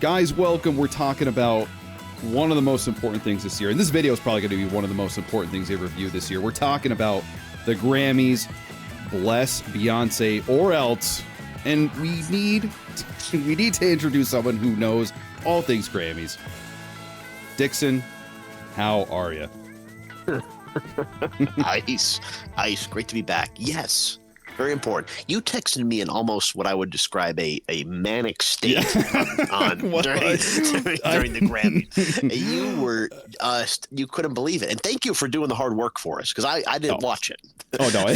Guys, welcome. We're talking about one of the most important things this year. And this video is probably going to be one of the most important things they review this year. We're talking about the Grammys. Bless Beyonce or else. And we need to introduce someone who knows all things Grammys. Dixon, how are you? Ice. Great to be back. Yes. Very important. You texted me in almost what I would describe a manic state during the Grammys. You were you couldn't believe it. And thank you for doing the hard work for us because I didn't watch it. Oh no,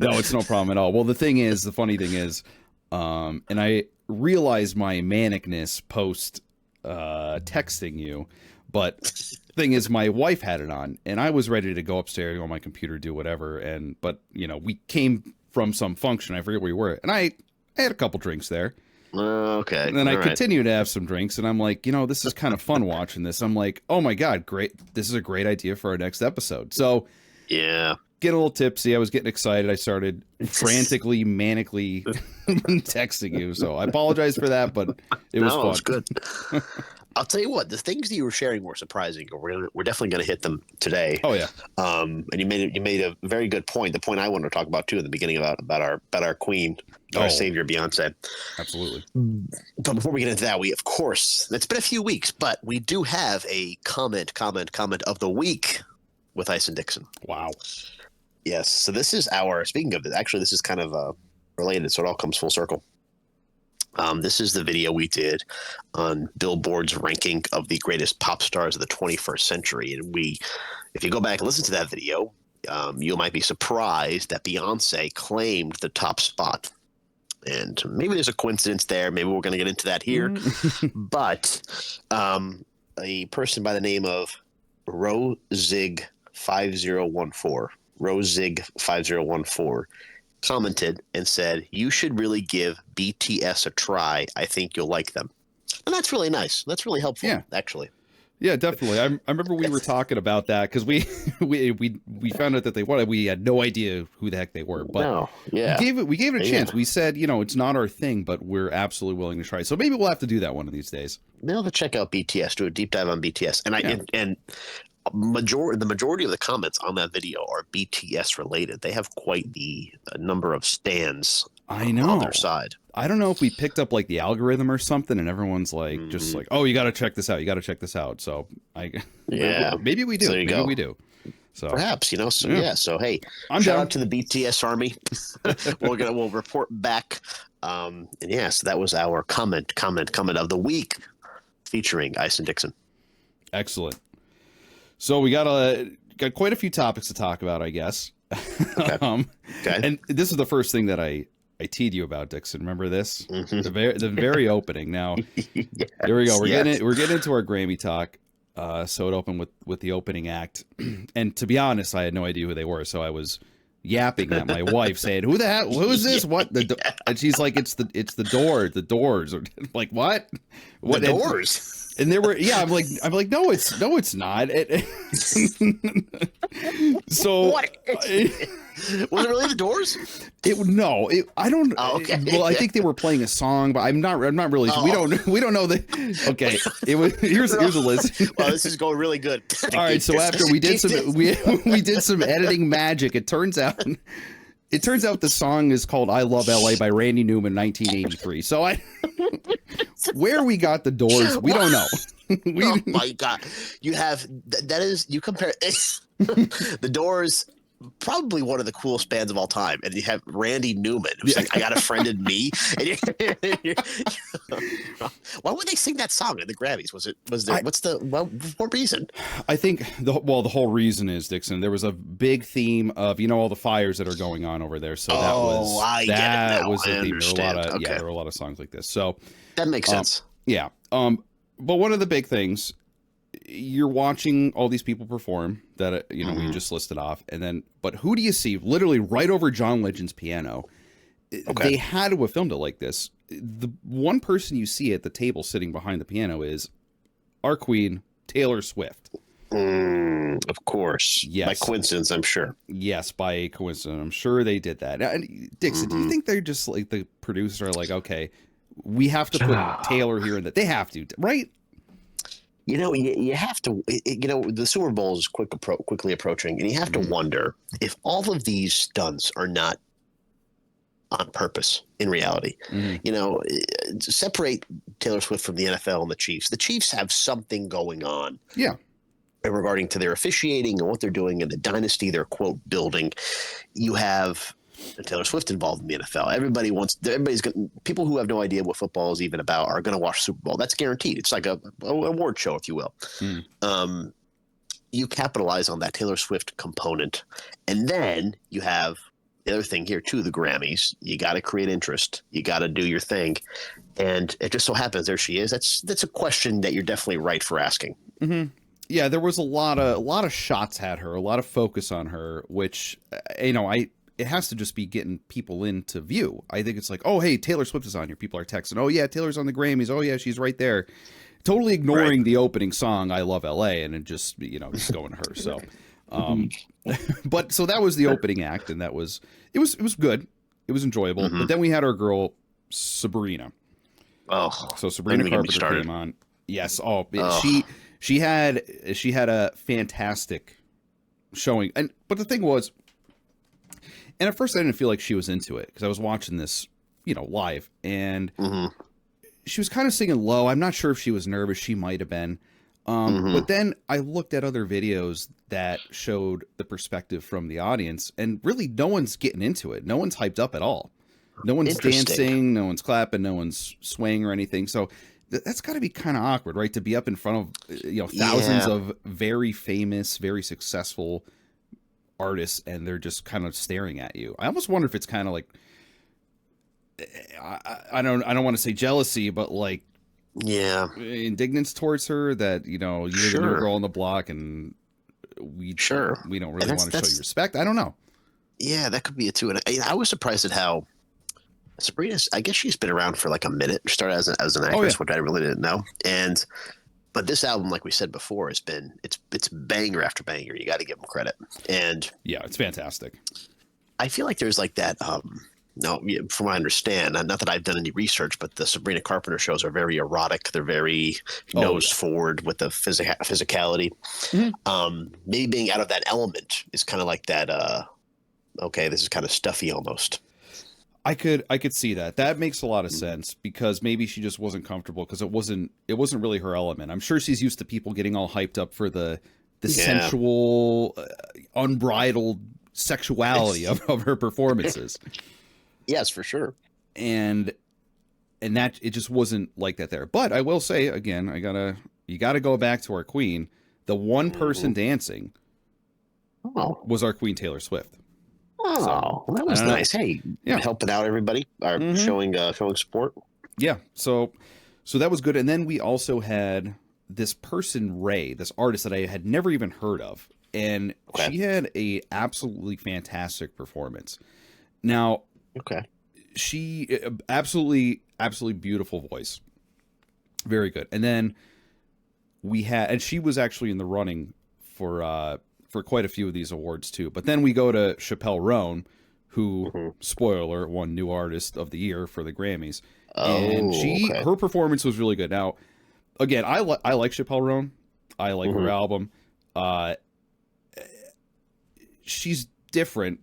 no, it's no problem at all. Well, the funny thing is, and I realized my manicness post texting you, but thing is, my wife had it on, and I was ready to go upstairs on my computer, do whatever, but we came from some function. I forget where we were, and I had a couple drinks there. Okay. And then I continued to have some drinks, and I'm like, this is kind of fun watching this. I'm like, oh my God, great. This is a great idea for our next episode. So yeah, get a little tipsy. I was getting excited. I started frantically, manically texting you. So I apologize for that, but it was fun. It was good. I'll tell you what, the things that you were sharing were surprising. We're definitely going to hit them today. Oh yeah. And you made a very good point. The point I wanted to talk about too in the beginning about our queen, our savior, Beyonce. Absolutely. But before we get into that, we of course, it's been a few weeks, but we do have a comment of the week with Ice and Dixon. Wow. Yes. So this is speaking of it, actually this is kind of related, so it all comes full circle. This is the video we did on Billboard's ranking of the greatest pop stars of the 21st century. And if you go back and listen to that video, you might be surprised that Beyonce claimed the top spot. And maybe there's a coincidence there. Maybe we're going to get into that here. But a person by the name of Rozig5014 commented and said, "You should really give BTS a try. I think you'll like them." And that's really nice. That's really helpful, actually. Yeah, definitely. I remember we were talking about that because we found out that they won. We had no idea who the heck they were, but we gave it a chance. We said, it's not our thing, but we're absolutely willing to try. So maybe we'll have to do that one of these days. Now to check out BTS, do a deep dive on BTS, and the majority of the comments on that video are BTS related. They have quite the number of stands on their side. I don't know if we picked up like the algorithm or something, and everyone's like just like, "Oh, you got to check this out. You got to check this out." So maybe we do. So maybe we do. So perhaps So hey, shout out to the BTS army. We'll report back. So that was our comment of the week featuring Ice and Dixon. Excellent. So we got quite a few topics to talk about, I guess. Okay. And this is the first thing that I teed you about, Dixon. Remember this? Mm-hmm. The very opening. Now, here we go. We're getting into our Grammy talk. So it opened with the opening act, and to be honest, I had no idea who they were. So I was yapping at my wife, saying, "Who the hell? Who is this? What?" And she's like, "It's the Doors." Or like, what? The Doors. And there were, I'm like, no, it's not. So what? Was it really the Doors? I don't. Oh, okay. Well, I think they were playing a song, but I'm not really. Oh. We don't know the. Okay, it was here's a list. Well, this is going really good. All right, so after we did some editing magic, it turns out the song is called "I Love LA" by Randy Newman, 1983. So where we got the Doors, we don't know. Oh my God, you compare the Doors. Probably one of the coolest bands of all time, and you have Randy Newman, who's like, "I got a friend in me." And why would they sing that song at the Grammys? What reason? I think the whole reason is, Dixon, there was a big theme of all the fires that are going on over there. So that was the theme. There were a lot of songs like this. So that makes sense. Yeah. But one of the big things, you're watching all these people perform that we just listed off, but who do you see literally right over John Legend's piano? Okay. They had to have filmed it like this. The one person you see at the table sitting behind the piano is our queen, Taylor Swift. Of course. Yes. By coincidence, I'm sure. Yes, by coincidence. I'm sure they did that. And Dixon, do you think they're just like the producer, like, okay, we have to put Taylor here and that they have to, right? You know, you have to. You know, the Super Bowl is quickly approaching, and you have to wonder if all of these stunts are not on purpose in reality. You know, separate Taylor Swift from the NFL and the Chiefs. The Chiefs have something going on. Yeah. Regarding to their officiating and what they're doing and the dynasty they're quote building. You have Taylor Swift involved in the NFL. People who have no idea what football is even about are going to watch Super Bowl. That's guaranteed. It's like a award show, if you will. You capitalize on that Taylor Swift component. And then you have the other thing here too, the Grammys. You got to create interest. You got to do your thing. And it just so happens there she is. That's a question that you're definitely right for asking. Yeah, there was a lot of shots at her, a lot of focus on her, which, you know, it has to just be getting people into view. I think it's like, oh, hey, Taylor Swift is on here. People are texting, oh, yeah, Taylor's on the Grammys. Oh, yeah, she's right there. Totally ignoring the opening song, I Love L.A., and it just, you know, just going to her. So, but so that was the opening act, and it was good. It was enjoyable. But then we had our girl, Sabrina. Oh, so Sabrina Carpenter came on. Yes. Oh. She had a fantastic showing. But the thing was, and at first I didn't feel like she was into it because I was watching this, you know, live, and she was kind of singing low. I'm not sure if she was nervous. She might have been. But then I looked at other videos that showed the perspective from the audience, and really no one's getting into it. No one's hyped up at all. No one's dancing. No one's clapping. No one's swaying or anything. So that's got to be kind of awkward, right? To be up in front of, you know, thousands of very famous, very successful artists, and they're just kind of staring at you. I almost wonder if it's kind of like, I don't want to say jealousy, but like, indignance towards her that, you know, you're the new girl on the block, and we don't really want to show you respect. I don't know. Yeah, that could be it too. And I was surprised at how Sabrina's, I guess she's been around for like a minute. She started as an actress, which I really didn't know. But this album, like we said before, it's banger after banger. You got to give them credit. And yeah, it's fantastic. I feel like there's like that. From what I understand, not that I've done any research, but the Sabrina Carpenter shows are very erotic. They're very nose forward with the physicality. Maybe being out of that element is kind of like that. Okay, this is kind of stuffy almost. I could see that. That makes a lot of sense, because maybe she just wasn't comfortable because it wasn't really her element. I'm sure she's used to people getting all hyped up for the sensual, unbridled sexuality of her performances. Yes, for sure. And that it just wasn't like that there. But I will say again, you gotta go back to our queen. The one person dancing was our queen, Taylor Swift. Oh, that was nice. Hey, helping out everybody, showing support. Yeah, so that was good. And then we also had this person, Ray, this artist that I had never even heard of, and she had a absolutely fantastic performance. Now, she absolutely beautiful voice, very good. And then and she was actually in the running for quite a few of these awards too. But then we go to Chapell Roan, who, spoiler, won New Artist of the Year for the Grammys. And her performance was really good. Now, again, I like Chapell Roan. I like her album. She's different,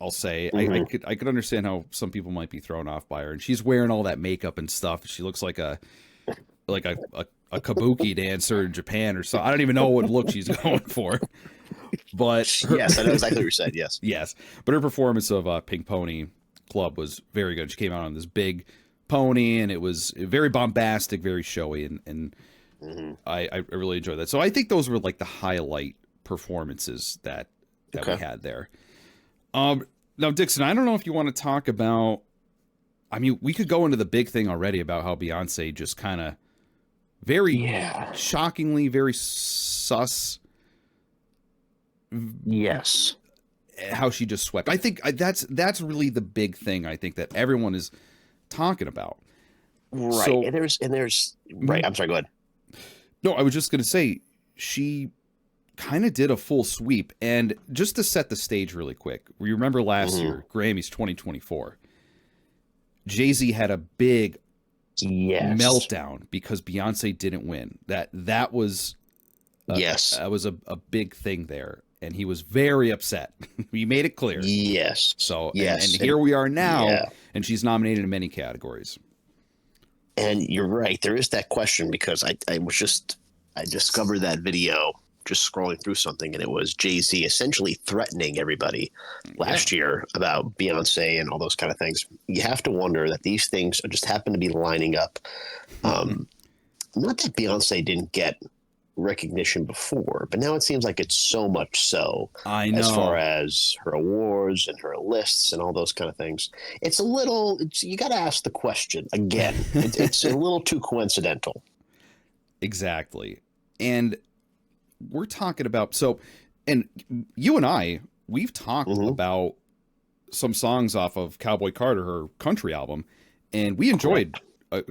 I'll say. I could understand how some people might be thrown off by her. And she's wearing all that makeup and stuff. She looks like a kabuki dancer in Japan or something. I don't even know what look she's going for. But yes, I know exactly what you're saying. Yes, but her performance of Pink Pony Club was very good. She came out on this big pony, and it was very bombastic, very showy, and I really enjoyed that. So I think those were like the highlight performances that we had there. Now, Dixon, I don't know if you want to talk about. I mean, we could go into the big thing already about how Beyonce just kind of very shockingly, very sus. Yes, how she just swept. I think that's really the big thing. I think that everyone is talking about. Right, so, and there's right. I'm sorry. Go ahead. No, I was just going to say she kind of did a full sweep, and just to set the stage really quick. We remember last year, Grammys 2024. Jay-Z had a big Yes. meltdown because Beyonce didn't win. That was Yes. that was a big thing there, and he was very upset. He made it clear. Yes. So yes. and here we are now, Yeah. and she's nominated in many categories. And you're right. There is that question because I discovered that video just scrolling through something, and it was Jay-Z essentially threatening everybody last year about Beyonce and all those kind of things. You have to wonder that these things just happen to be lining up. Not that Beyonce didn't get recognition before, but now it seems like it's so much so. I know. As far as her awards and her lists and all those kind of things, it's a little. You got to ask the question again. It's a little too coincidental. Exactly, and we're talking about and you and we've talked about some songs off of Cowboy Carter, her country album, and we enjoyed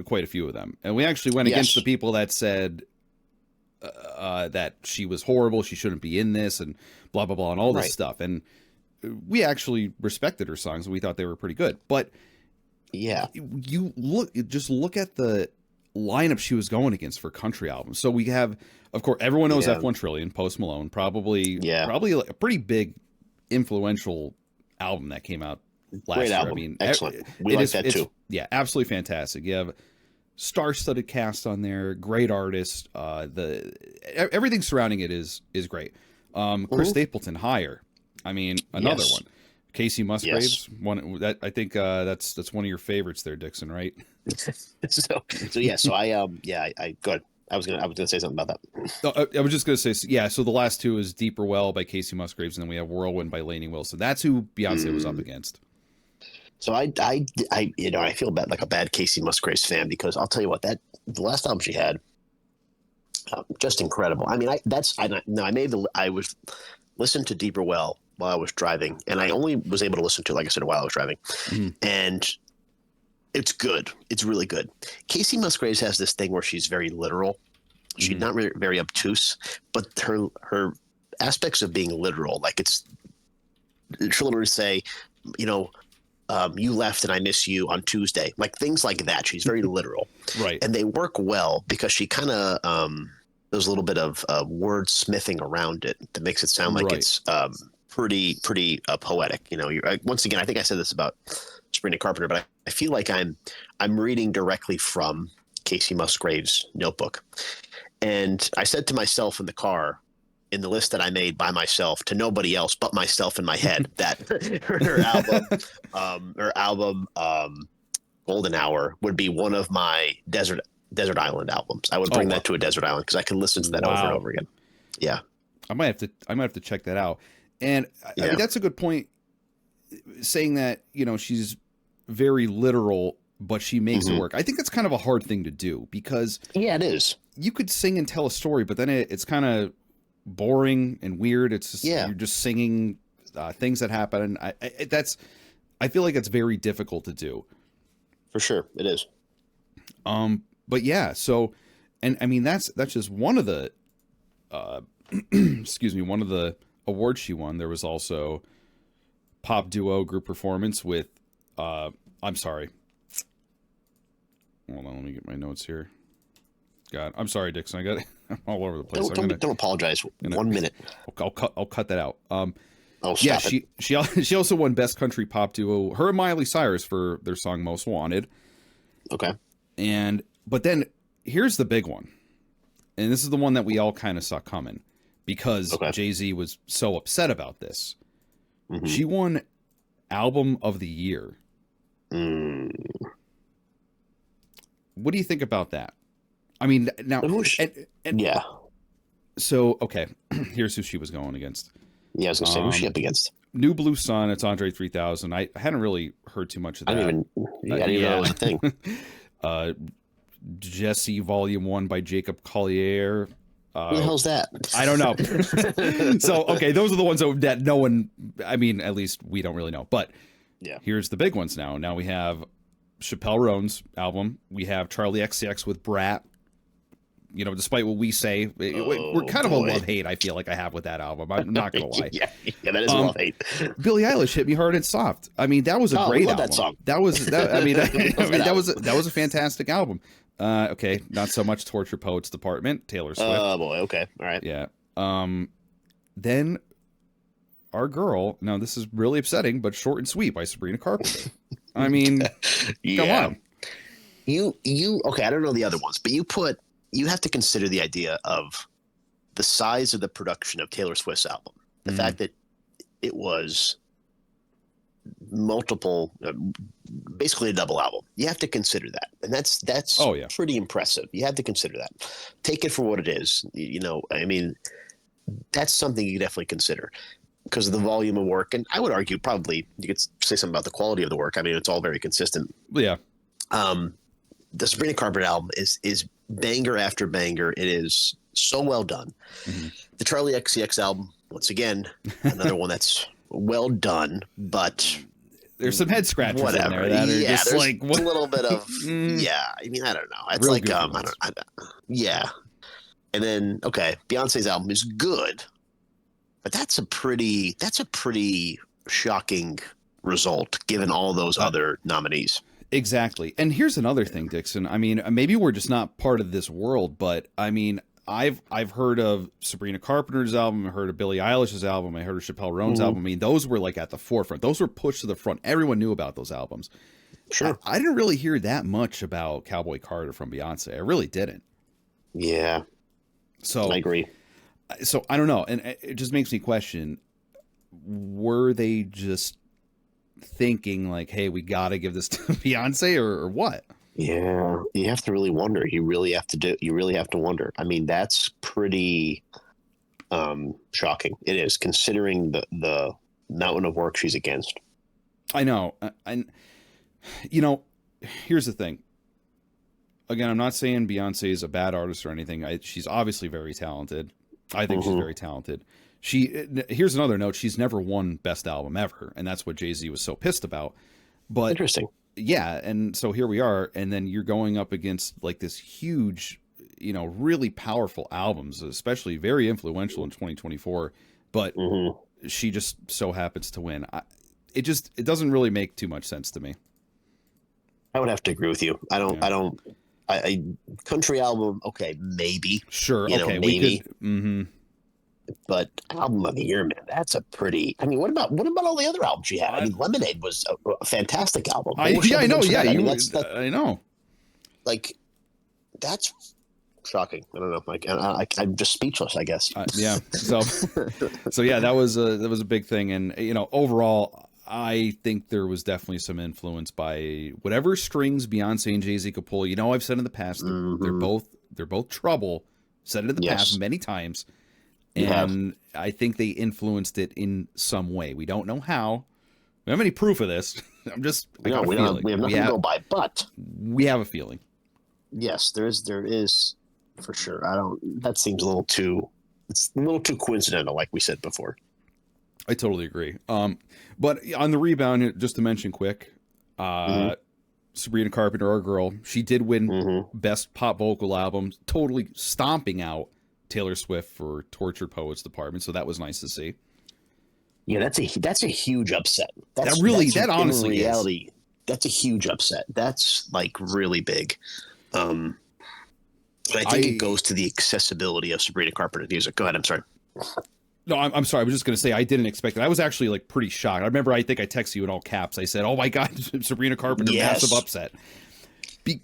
quite a few of them, and we actually went against the people that said that she was horrible, she shouldn't be in this, and blah blah blah, and all this stuff. And we actually respected her songs, and we thought they were pretty good. But you look at the lineup she was going against for country albums. So we have, of course, everyone knows F1 Trillion, Post Malone, probably like a pretty big influential album that came out last Great year. album. I mean, excellent. We like that too. Yeah, absolutely fantastic. You have star-studded cast on there, great artist. Everything surrounding it is great. Chris Stapleton, Higher. I mean, another one. Casey Musgraves, one that I think that's one of your favorites there, Dixon, right? So I good. I was gonna say something about that. I was just gonna say So the last two is Deeper Well by Casey Musgraves, and then we have Whirlwind by Lainey Wilson. That's who Beyonce was up against. So I feel bad, like a bad Casey Musgraves fan, because I'll tell you what, the last album she had, just incredible. I mean, I was listened to Deeper Well while I was driving, and I only was able to listen to it, like I said, while I was driving, and it's good. It's really good. Casey Musgraves has this thing where she's very literal. She's not very obtuse, but her aspects of being literal, like she'll literally say, you left and I miss you on Tuesday, like things like that. She's very literal, right? And they work well because she kind of there's a little bit of wordsmithing around it that makes it sound like it's pretty poetic. Once again, I think I said this about Sabrina Carpenter, but I feel like I'm reading directly from Casey Musgraves' notebook. And I said to myself in the car, in the list that I made by myself, to nobody else but myself in my head, that her album Golden Hour would be one of my desert island albums. I would bring that to a desert island because I can listen to that over and over again. Yeah, I might have to check that out. And I mean, that's a good point, saying that she's very literal, but she makes it work. I think that's kind of a hard thing to do, because it is. You could sing and tell a story, but then it's kind of boring and weird. It's just you're just singing things that happen. I feel like it's very difficult to do. For sure, it is. But yeah, so, and I mean that's just one of the one of the awards she won. There was also pop duo group performance with I'm sorry. Hold on, let me get my notes here. God, I'm sorry, Dixon. I'm all over the place. Don't apologize. 1 minute. I'll cut that out. Stop it. She also won Best Country Pop Duo. Her and Miley Cyrus for their song Most Wanted. Okay. But then here's the big one, and this is the one that we all kind of saw coming, because Jay-Z was so upset about this. She won Album of the Year. What do you think about that? I mean, now, So, okay, here's who she was going against. Yeah, I was going to say, who's she up against? New Blue Sun, it's Andre 3000. I hadn't really heard too much of that. I didn't even know it was a thing. Jesse Volume 1 by Jacob Collier. Who the hell's that? I don't know. So, okay, those are the ones that no one, I mean, at least we don't really know. But here's the big ones now. Now we have Chapell Roan's album. We have Charlie XCX with Brat. You know, despite what we say, we're kind of a love-hate, I feel like I have with that album. I'm not going to lie. yeah, that is love-hate. Billie Eilish, Hit Me Hard and Soft. I mean, that was a great album. That song. That was, I mean, that was a fantastic album. Okay, not so much Torture Poets Department, Taylor Swift. Oh, boy, okay, all right. Yeah. Then our girl, now this is really upsetting, but Short and Sweet by Sabrina Carpenter. I mean, come on. You okay, I don't know the other ones, but you have to consider the idea of the size of the production of Taylor Swift's album. The fact that it was multiple, basically a double album. You have to consider that. And that's pretty impressive. You have to consider that. Take it for what it is. You know, I mean, that's something you definitely consider because of the volume of work. And I would argue probably you could say something about the quality of the work. I mean, it's all very consistent. Yeah. The Sabrina Carpenter album is banger after banger. It is so well done. Mm-hmm. The Charlie XCX album, once again, another one that's well done, but there's some head scratchers in there that are just like a little bit of yeah. I mean, I don't know. It's like yeah. And then Beyonce's album is good, but that's a pretty shocking result given all those other nominees. Exactly. And here's another thing, Dixon. I mean, maybe we're just not part of this world, but I mean, I've heard of Sabrina Carpenter's album. I heard of Billie Eilish's album. I heard of Chapell Roan's album. I mean, those were like at the forefront. Those were pushed to the front. Everyone knew about those albums. Sure. I didn't really hear that much about Cowboy Carter from Beyonce. I really didn't. Yeah. So I agree. So I don't know. And it just makes me question, were they just thinking like, hey, we got to give this to Beyonce or what? Yeah, you have to really wonder. You really have to wonder. I mean, that's pretty shocking. It is, considering the mountain of work she's against. I know. And, you know, here's the thing. Again, I'm not saying Beyonce is a bad artist or anything. She's obviously very talented. I think she's very talented. Here's another note. She's never won Best Album ever, and that's what Jay-Z was so pissed about. But interesting. Yeah, and so here we are, and then you're going up against like this huge, you know, really powerful albums, especially very influential in 2024. But she just so happens to win. It doesn't really make too much sense to me. I would have to agree with you. I country album, okay, maybe. Sure, you know, okay, maybe. We could, But album of the year, man, that's a pretty. I mean, what about all the other albums she had? I mean, Lemonade was a fantastic album. I know. Yeah, I know. Like, that's shocking. I don't know. Like, I'm just speechless, I guess. Yeah. So yeah, that was a big thing, and you know, overall, I think there was definitely some influence by whatever strings Beyonce and Jay-Z could pull. You know, I've said in the past, they're both trouble. Said it in the past many times. And I think they influenced it in some way. We don't know how. We don't have any proof of this. We have nothing to go by, but we have a feeling. Yes, there is for sure. That seems a little too coincidental, like we said before. I totally agree. But on the rebound, just to mention quick, Sabrina Carpenter, our girl, she did win Best Pop Vocal Album, totally stomping out Taylor Swift for Tortured Poets Department, so that was nice to see. Yeah, that's a huge upset. That's honestly in reality, that's a huge upset. That's like really big. But I think it goes to the accessibility of Sabrina Carpenter music. Go ahead. I'm sorry. No, I'm sorry. I was just going to say I didn't expect it. I was actually like pretty shocked. I remember I think I texted you in all caps. I said, "Oh my God, Sabrina Carpenter, massive upset."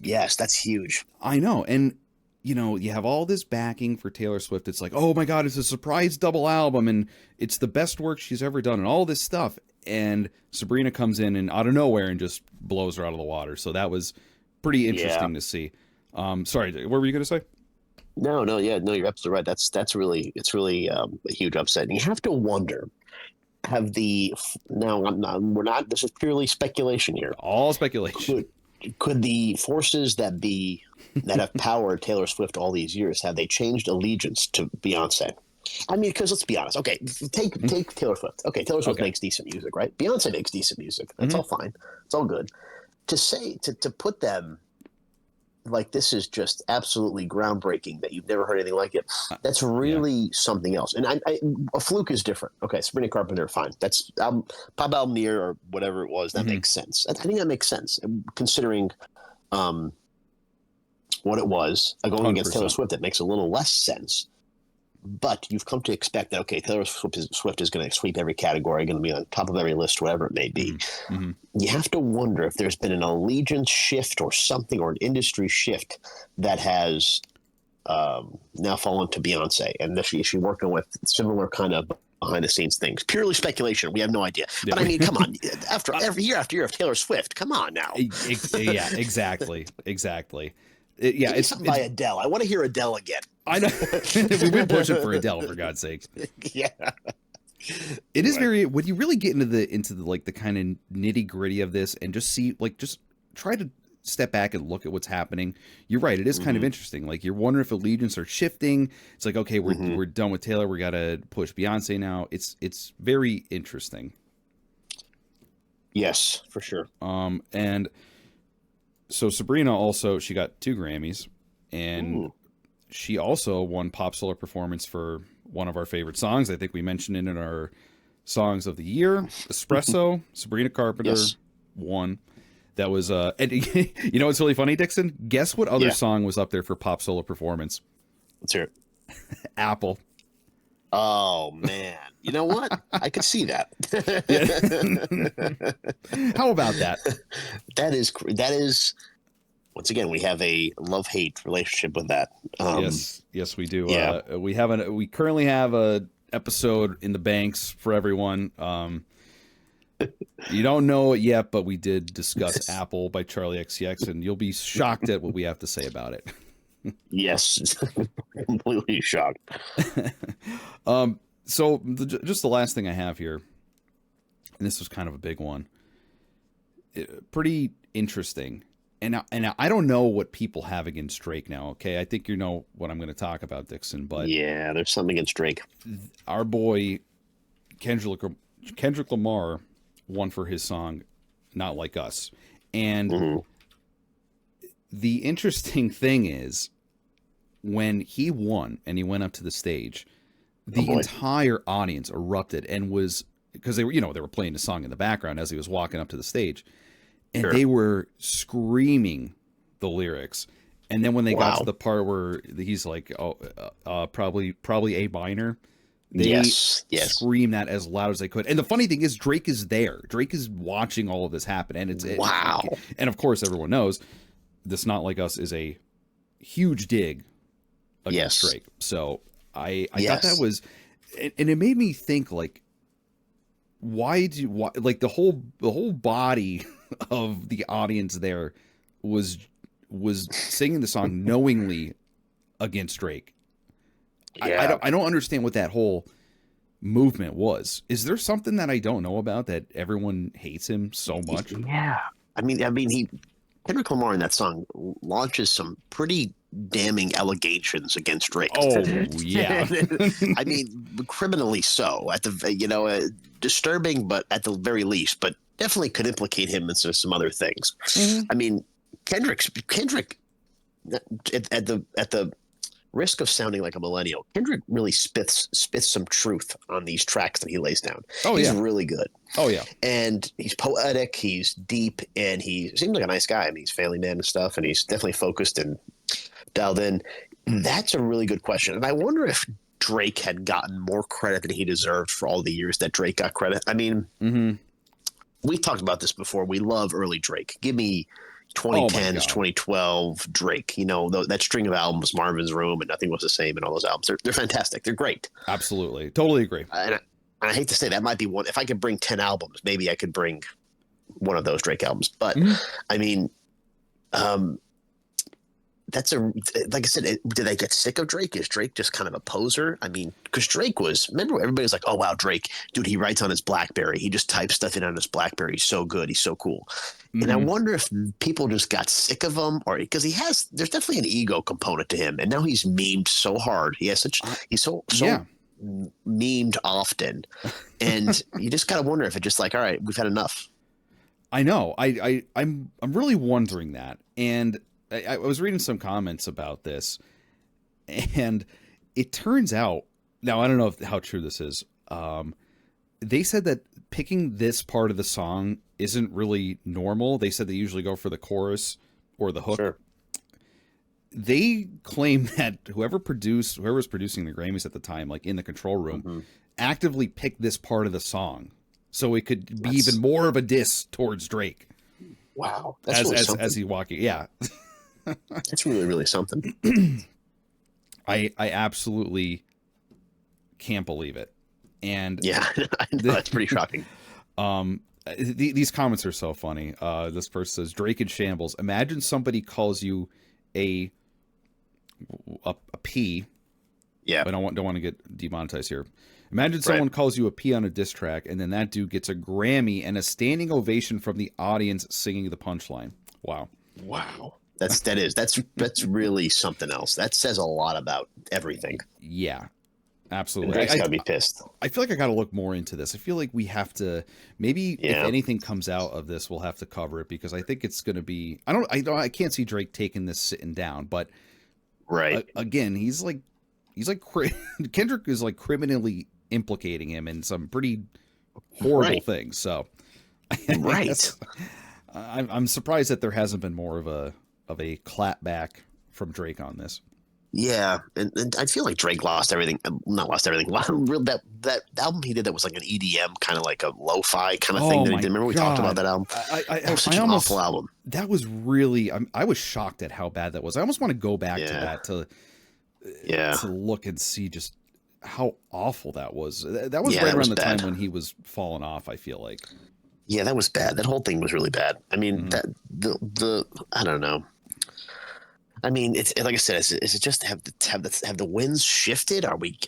Yes, that's huge. I know, and you know, you have all this backing for Taylor Swift. It's like, oh my God, it's a surprise double album, and it's the best work she's ever done, and all this stuff. And Sabrina comes in and out of nowhere and just blows her out of the water. So that was pretty interesting to see. Sorry, what were you going to say? No, you're absolutely right. It's really a huge upset. And you have to wonder, this is purely speculation here. All speculation. Could the forces that have powered Taylor Swift all these years, have they changed allegiance to Beyonce? I mean, because let's be honest. Okay, take Taylor Swift. Okay, Taylor Swift makes decent music, right? Beyonce makes decent music. That's all fine. It's all good. To put them like this is just absolutely groundbreaking that you've never heard anything like it. That's really something else. And a fluke is different. Okay, Sabrina Carpenter, fine. That's pop album year or whatever it was. That makes sense. I think that makes sense considering what it was. Going 100%. against Taylor Swift, it makes a little less sense. But you've come to expect that, okay, Taylor Swift is going to sweep every category, going to be on top of every list, whatever it may be. You have to wonder if there's been an allegiance shift or something, or an industry shift that has now fallen to Beyonce. And is she working with similar kind of behind-the-scenes things? Purely speculation. We have no idea. But I mean, come on. Every year after year of Taylor Swift, come on now. Yeah, exactly. It's by Adele. I want to hear Adele again. I know. We've been pushing for Adele, for God's sakes. Yeah. It is very, when you really get into the like the kind of nitty gritty of this and just see, like, just try to step back and look at what's happening. You're right. It is kind of interesting. Like, you're wondering if allegiance are shifting. It's like, okay, we're done with Taylor. We got to push Beyonce now. It's very interesting. Yes, for sure. And so Sabrina also, she got 2 Grammys, and she also won Pop Solar Performance for one of our favorite songs. I think we mentioned it in our Songs of the Year, Espresso. Sabrina Carpenter won. That was, and you know what's really funny, Dixon? Guess what other song was up there for Pop Solar Performance? Let's hear it. Apple. Oh, man. You know what? I could see that. How about that? That is. Once again, we have a love-hate relationship with that. Yes, we do. Yeah. We currently have a episode in the banks for everyone. You don't know it yet, but we did discuss Apple by Charlie XCX, and you'll be shocked at what we have to say about it. Yes, completely shocked. So just the last thing I have here, and this was kind of a big one, pretty interesting. And I don't know what people have against Drake now. Okay, I think you know what I'm going to talk about, Dixon. But yeah, there's something against Drake. Our boy Kendrick Lamar won for his song "Not Like Us," and the interesting thing is, when he won and he went up to the stage, the entire audience erupted and was, because they were playing the song in the background as he was walking up to the stage, and they were screaming the lyrics. And then when they got to the part where he's like, probably A minor, they scream that as loud as they could. And the funny thing is, Drake is there. Drake is watching all of this happen, and and of course, everyone knows this "Not Like Us" is a huge dig against Drake. So I thought that was, and it made me think, like, why like the whole body of the audience there was singing the song knowingly against Drake. I don't understand what that whole movement was. Is there something that I don't know about that everyone hates him so much? Yeah. I mean, Kendrick Lamar in that song launches some pretty damning allegations against Drake. Oh, yeah. I mean, criminally so. At the disturbing, but at the very least, but definitely could implicate him in some other things. I mean, Kendrick at the risk of sounding like a millennial, Kendrick really spits some truth on these tracks that he lays down. He's really good. Oh yeah. And he's poetic, he's deep, and he seems like a nice guy. I mean, he's a family man and stuff, and he's definitely focused and dialed in. That's a really good question. And I wonder if Drake had gotten more credit than he deserved for all the years that Drake got credit. I mean, we've talked about this before. We love early Drake. Give me 2010s, 2012 Drake. You know, that string of albums, Marvin's Room and Nothing Was the Same, and all those albums. They're fantastic. They're great. Absolutely. Totally agree. And I hate to say that might be one. If I could bring 10 albums, maybe I could bring one of those Drake albums. But I mean, like I said, did I get sick of Drake? Is Drake just kind of a poser? I mean, because remember everybody was like, oh, wow, Drake, dude, he writes on his BlackBerry. He just types stuff in on his BlackBerry. He's so good. He's so cool. And I wonder if people just got sick of him, or because there's definitely an ego component to him. And now he's memed so hard. He's so memed often. And you just got to wonder if it's just like, all right, we've had enough. I know. I'm really wondering that. And I was reading some comments about this, and it turns out, now I don't know how true this is. They said that picking this part of the song isn't really normal. They said they usually go for the chorus or the hook. Sure. They claim that whoever was producing the Grammys at the time, like in the control room, actively picked this part of the song so it could be even more of a diss towards Drake. Wow, that's as he walking, yeah. That's really, really something. I absolutely can't believe it. And yeah, I know, that's pretty shocking. These comments are so funny. This person says, Drake in shambles. Imagine somebody calls you a P. Yeah. I don't want to get demonetized here. Imagine someone calls you a P on a diss track, and then that dude gets a Grammy and a standing ovation from the audience singing the punchline. Wow. That's really something else. That says a lot about everything. Yeah. Absolutely. Drake's got to be pissed. I feel like I got to look more into this. I feel like we have to, maybe if anything comes out of this, we'll have to cover it, because I think it's going to be, I can't see Drake taking this sitting down, but again, he's like Kendrick is like criminally implicating him in some pretty horrible things. So I'm surprised that there hasn't been more of a clapback from Drake on this. Yeah, and I feel like Drake lost everything. Not lost everything. That album he did that was like an EDM kind of like a lo-fi kind of thing. That he did. Remember we talked about that album? That was such an awful album. That was really. I was shocked at how bad that was. I almost want to go back to that to look and see just how awful that was. That was right around the time when he was falling off, I feel like. Yeah, that was bad. That whole thing was really bad. I mean, that the I don't know. I mean, it's like I said. Is it just have the winds shifted? Are we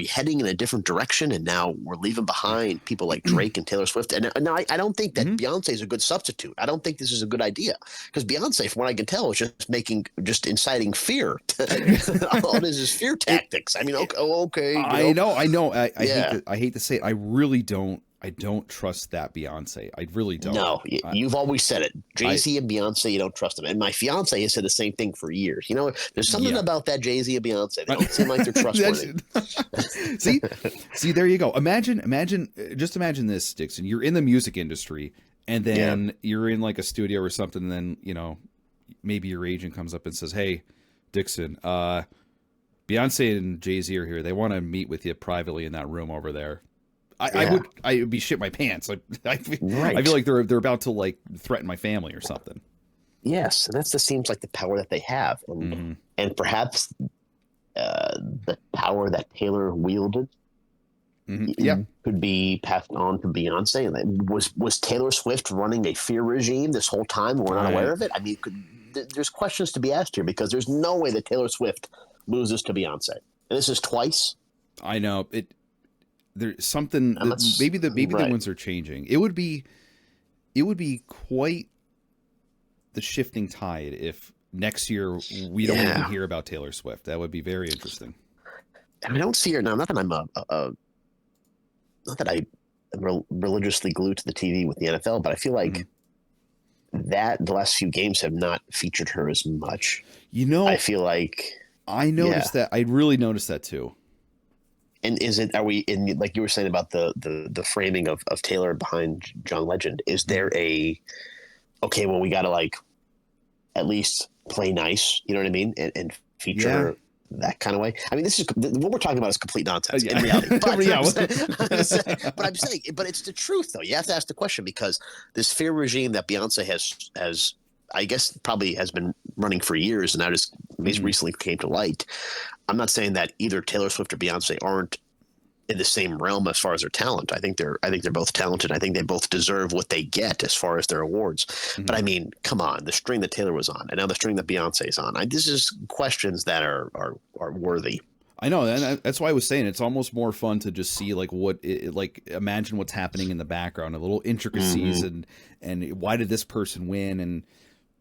heading in a different direction? And now we're leaving behind people like Drake and Taylor Swift. And now I don't think that Beyonce is a good substitute. I don't think this is a good idea, because Beyonce, from what I can tell, is just inciting fear. All it is fear tactics. I mean, okay. I know. I hate to say it. I really don't. I don't trust that Beyonce. I really don't. No, you've always said it. Jay-Z and Beyonce, you don't trust them. And my fiance has said the same thing for years. You know, there's something about that Jay-Z and Beyonce. They don't seem like they're trustworthy. See, there you go. Imagine this, Dixon. You're in the music industry, and then you're in like a studio or something, and then, you know, maybe your agent comes up and says, "Hey, Dixon, Beyonce and Jay-Z are here. They want to meet with you privately in that room over there." I would be shit my pants. I feel like they're about to like threaten my family or something. Yes, and that just seems like the power that they have, and perhaps the power that Taylor wielded could be passed on to Beyonce. Was Taylor Swift running a fear regime this whole time? We're not aware of it. I mean, there's questions to be asked here, because there's no way that Taylor Swift loses to Beyonce. And this is twice. I know it. There's something. Maybe the winds are changing. It would be quite the shifting tide if next year we don't even hear about Taylor Swift. That would be very interesting. And I don't see her now. Not that I'm not that I'm religiously glued to the TV with the NFL, but I feel like that the last few games have not featured her as much. You know, I feel like I noticed that. I really noticed that too. And are we in, like you were saying about the framing of Taylor behind John Legend? Is there we got to like at least play nice, you know what I mean, and feature her that kind of way? I mean, this is what we're talking about is complete nonsense in reality. But, I'm saying, but it's the truth though. You have to ask the question, because this fear regime that Beyonce has I guess probably has been running for years, and now just recently came to light. I'm not saying that either Taylor Swift or Beyonce aren't in the same realm as far as their talent. I think they're both talented. I think they both deserve what they get as far as their awards. But I mean, come on, the string that Taylor was on, and now the string that Beyonce is on. This is questions that are worthy. I know, and that's why I was saying it's almost more fun to just see like imagine what's happening in the background, a little intricacies, and why did this person win, and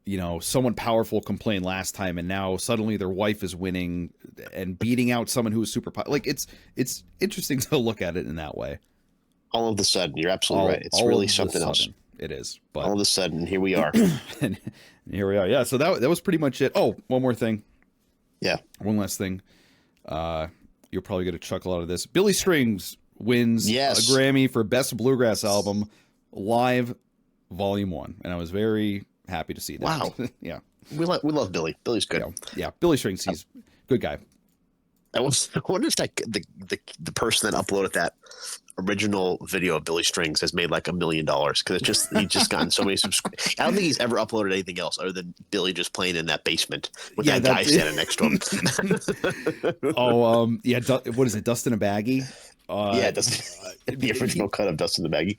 you know, someone powerful complained last time, and now suddenly their wife is winning and beating out someone who is super like it's interesting to look at it in that way. All of the sudden, you're absolutely right. It's really something else. It is. But all of a sudden, here we are. and here we are. Yeah. So that was pretty much it. Oh, one more thing. Yeah. One last thing. You'll probably get a chuckle out of this. Billy Strings wins a Grammy for Best Bluegrass Album Live Volume 1. And I was very happy to see that. Wow. Yeah. We love Billy. Billy's good. Yeah. Billy Strings, he's a good guy. I wonder if the person that uploaded that original video of Billy Strings has made like $1 million, because he's just gotten so many subscribers. I don't think he's ever uploaded anything else other than Billy just playing in that basement with that guy standing next to him. What is it? Dust in a Baggie? The original cut of Dust in the Baggie.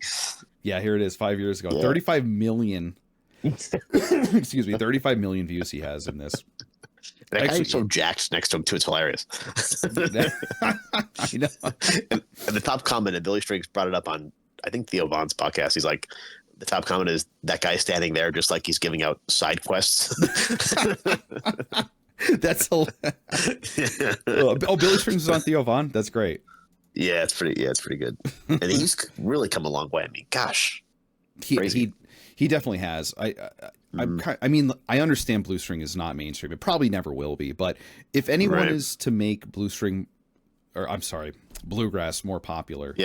Yeah, here it is. 5 years ago. 35 million. Excuse me. 35 million views he has in this. That guy is so jacked next to him too. It's hilarious. I know. And the top comment, and Billy Strings brought it up on, I think, Theo Von's podcast. He's like, the top comment is, that guy standing there just like he's giving out side quests. That's hilarious. Oh, Billy Strings is on Theo Von? That's great. Yeah, it's pretty good. And he's really come a long way. I mean, gosh. He definitely has. I mean, I understand Blue String is not mainstream. It probably never will be. But if anyone is to make bluegrass more popular,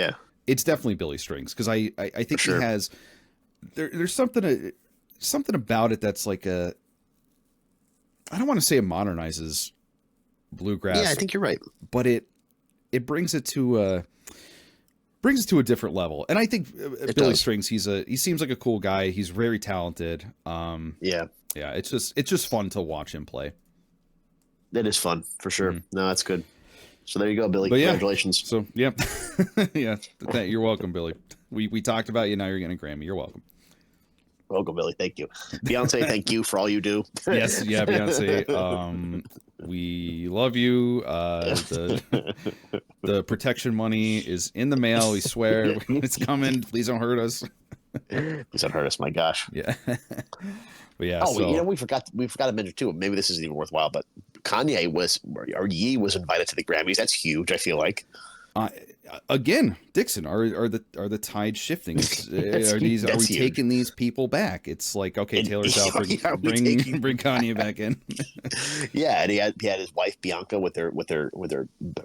it's definitely Billy Strings, because I think he has. There's something about it that's like a. I don't want to say it modernizes bluegrass. Yeah, I think you're right. But it brings it to a different level. And I think Billy Strings, he seems like a cool guy. He's very talented. Yeah, it's just fun to watch him play. It is fun for sure. No, that's good. So there you go, Billy. Congratulations. So yeah, yeah. You're welcome, Billy. We talked about you. Now you're getting a Grammy. You're welcome. Welcome, Billy. Thank you, Beyonce. Thank you for all you do. Yes, yeah, Beyonce. We love you. The protection money is in the mail. We swear it's coming. Please don't hurt us. Please don't hurt us. My gosh. Yeah. But yeah. Oh, we forgot to mention too. Maybe this isn't even worthwhile, but Kanye was invited to the Grammys. That's huge. I feel like. Again, Dixon, are the tides shifting? Are we taking these people back? It's like, okay, Taylor's out, bring Kanye back in. Yeah, and he had his wife Bianca with her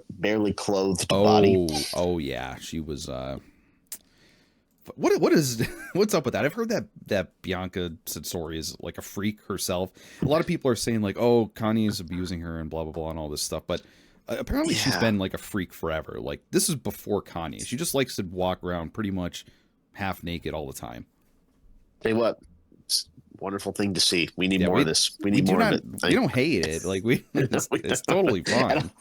barely clothed body. Oh yeah, she was. What's up with that? I've heard that Bianca Sensori is like a freak herself. A lot of people are saying like, oh, Kanye is abusing her and blah blah blah and all this stuff, but. Apparently she's been like a freak forever. Like, this is before Kanye. She just likes to walk around pretty much half naked all the time. Tell you what, it's a wonderful thing to see. We need more of this. We need more of it. We don't hate it. Like it's totally fine.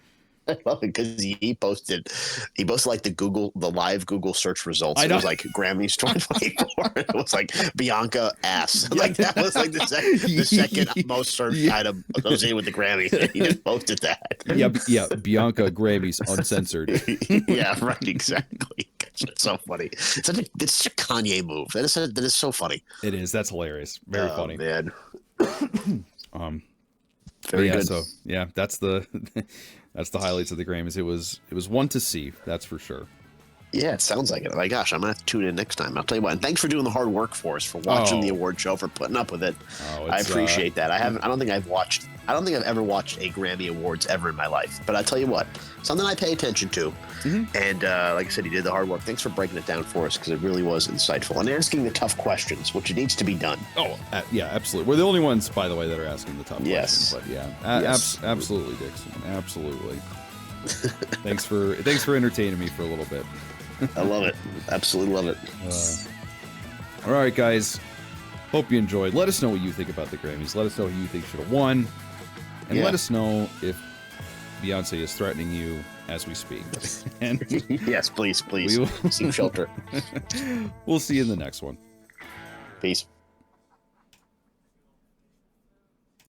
I love it because he posted like the live Google search results. It was like Grammys 2024. It was like Bianca ass. Like that was like the second most searched item associated with the Grammys. He just posted that. Yeah. Bianca Grammys uncensored. Yeah, right. Exactly. It's so funny. It's such a Kanye move. That is so funny. It is. That's hilarious. Very funny, man. Very good. So yeah, that's the highlights of the Grammys. It was one to see, that's for sure. Yeah, it sounds like it. My gosh, I'm gonna have to tune in next time. I'll tell you what. And thanks for doing the hard work for us, for watching the award show, for putting up with it. I appreciate that. I don't think I've ever watched a Grammy Awards ever in my life. But I tell you what, something I pay attention to. Mm-hmm. And like I said, you did the hard work. Thanks for breaking it down for us, because it really was insightful and asking the tough questions, which needs to be done. Oh, yeah, absolutely. We're the only ones, by the way, that are asking the tough questions. But yeah, absolutely, Dixon, absolutely. Thanks for entertaining me for a little bit. I love it. Absolutely love it. All right, guys. Hope you enjoyed. Let us know what you think about the Grammys. Let us know who you think should have won. And let us know if Beyonce is threatening you as we speak. And yes, please. Seek shelter. We'll see you in the next one. Peace.